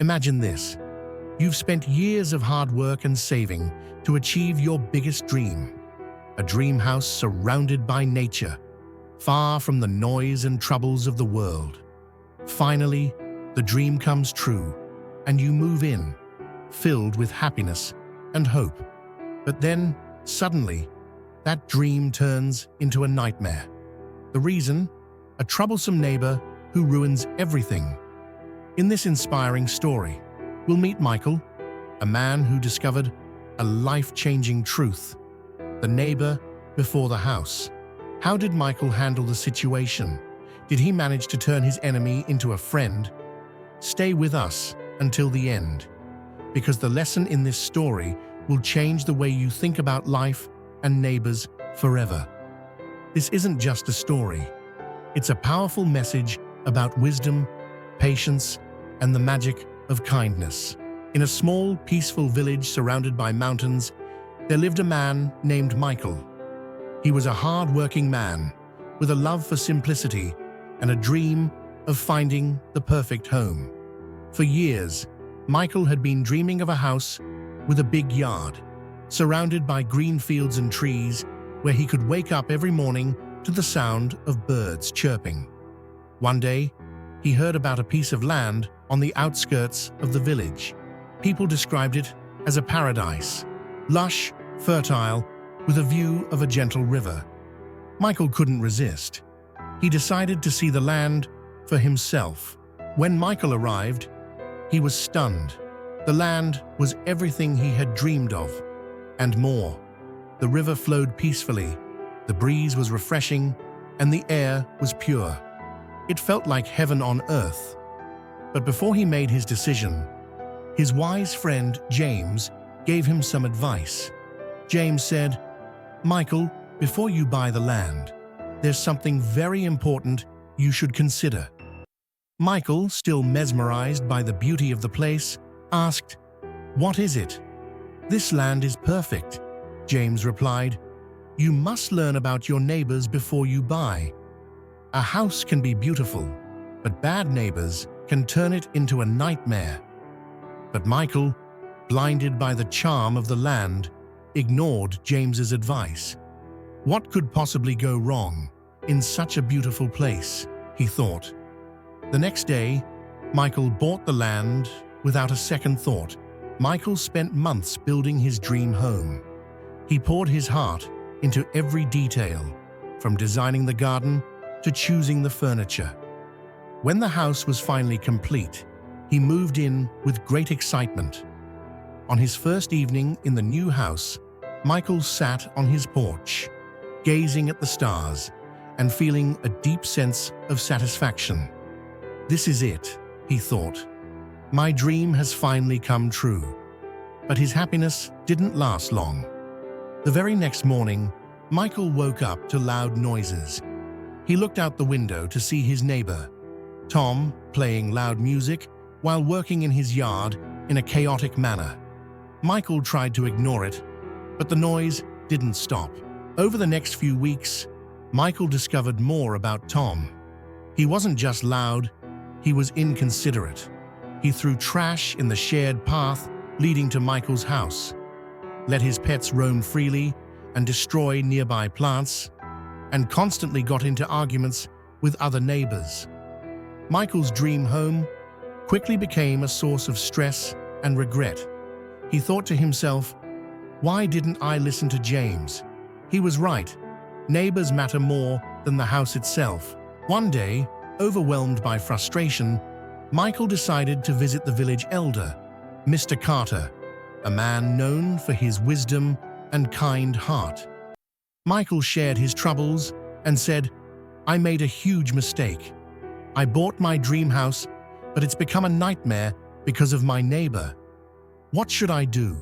Imagine this. You've spent years of hard work and saving to achieve your biggest dream. A dream house surrounded by nature, far from the noise and troubles of the world. Finally, the dream comes true, and you move in, filled with happiness and hope. But then, suddenly, that dream turns into a nightmare. The reason? A troublesome neighbor who ruins everything. In this inspiring story, we'll meet Michael, a man who discovered a life-changing truth: the neighbor before the house. How did Michael handle the situation? Did he manage to turn his enemy into a friend? Stay with us until the end, because the lesson in this story will change the way you think about life and neighbors forever. This isn't just a story. It's a powerful message about wisdom, patience, and the magic of kindness. In a small, peaceful village surrounded by mountains, there lived a man named Michael. He was a hard-working man with a love for simplicity and a dream of finding the perfect home. For years, Michael had been dreaming of a house with a big yard, surrounded by green fields and trees, where he could wake up every morning to the sound of birds chirping. One day, he heard about a piece of land on the outskirts of the village. People described it as a paradise, lush, fertile, with a view of a gentle river. Michael couldn't resist. He decided to see the land for himself. When Michael arrived, he was stunned. The land was everything he had dreamed of, and more. The river flowed peacefully, the breeze was refreshing, and the air was pure. It felt like heaven on earth. But before he made his decision, his wise friend James gave him some advice. James said, "Michael, before you buy the land, there's something very important you should consider." Michael, still mesmerized by the beauty of the place, asked, "What is it?" "This land is perfect," James replied. "You must learn about your neighbors before you buy. A house can be beautiful, but bad neighbors can turn it into a nightmare." But Michael, blinded by the charm of the land, ignored James's advice. What could possibly go wrong in such a beautiful place, he thought. The next day, Michael bought the land without a second thought. Michael spent months building his dream home. He poured his heart into every detail, from designing the garden to choosing the furniture. When the house was finally complete, he moved in with great excitement. On his first evening in the new house, Michael sat on his porch, gazing at the stars and feeling a deep sense of satisfaction. "This is it," he thought. "My dream has finally come true." But his happiness didn't last long. The very next morning, Michael woke up to loud noises. He looked out the window to see his neighbor, Tom, playing loud music while working in his yard in a chaotic manner. Michael tried to ignore it, but the noise didn't stop. Over the next few weeks, Michael discovered more about Tom. He wasn't just loud, he was inconsiderate. He threw trash in the shared path leading to Michael's house, let his pets roam freely and destroy nearby plants, and constantly got into arguments with other neighbors. Michael's dream home quickly became a source of stress and regret. He thought to himself, "Why didn't I listen to James? He was right. Neighbors matter more than the house itself." One day, overwhelmed by frustration, Michael decided to visit the village elder, Mr. Carter, a man known for his wisdom and kind heart. Michael shared his troubles and said, "I made a huge mistake. I bought my dream house, but it's become a nightmare because of my neighbor. What should I do?"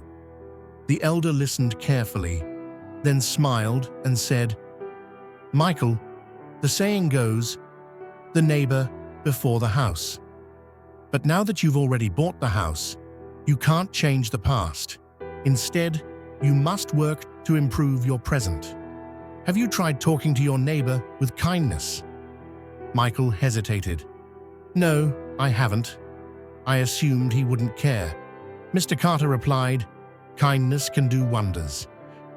The elder listened carefully, then smiled and said, "Michael, the saying goes, the neighbor before the house. But now that you've already bought the house, you can't change the past. Instead, you must work to improve your present. Have you tried talking to your neighbor with kindness?" Michael hesitated. "No, I haven't. I assumed he wouldn't care. Mr. Carter replied, "Kindness can do wonders.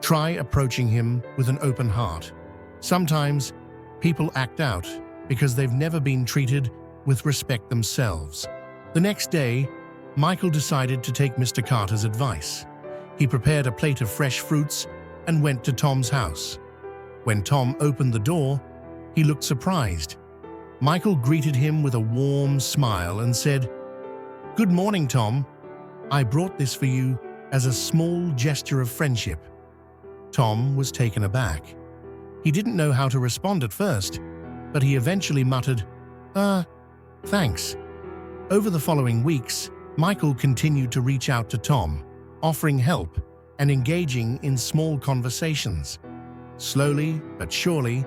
Try approaching him with an open heart." Sometimes, people act out because they've never been treated with respect themselves. The next day, Michael decided to take Mr. Carter's advice. He prepared a plate of fresh fruits and went to Tom's house. When Tom opened the door, he looked surprised. Michael greeted him with a warm smile and said, "Good morning, Tom. I brought this for you as a small gesture of friendship." Tom was taken aback. He didn't know how to respond at first, but he eventually muttered, Thanks." Over the following weeks, Michael continued to reach out to Tom, offering help and engaging in small conversations. Slowly but surely,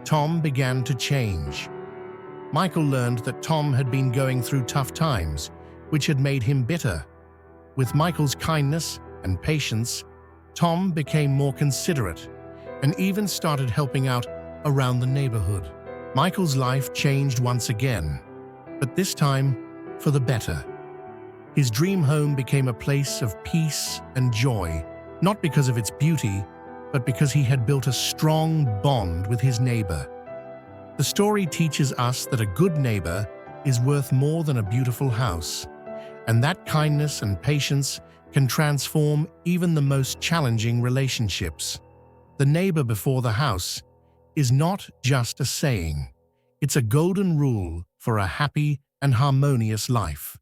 Tom began to change. Michael learned that Tom had been going through tough times, which had made him bitter. With Michael's kindness and patience, Tom became more considerate and even started helping out around the neighborhood. Michael's life changed once again, but this time for the better. His dream home became a place of peace and joy, not because of its beauty, but because he had built a strong bond with his neighbor. The story teaches us that a good neighbor is worth more than a beautiful house, and that kindness and patience can transform even the most challenging relationships. The neighbor before the house is not just a saying. It's a golden rule for a happy and harmonious life.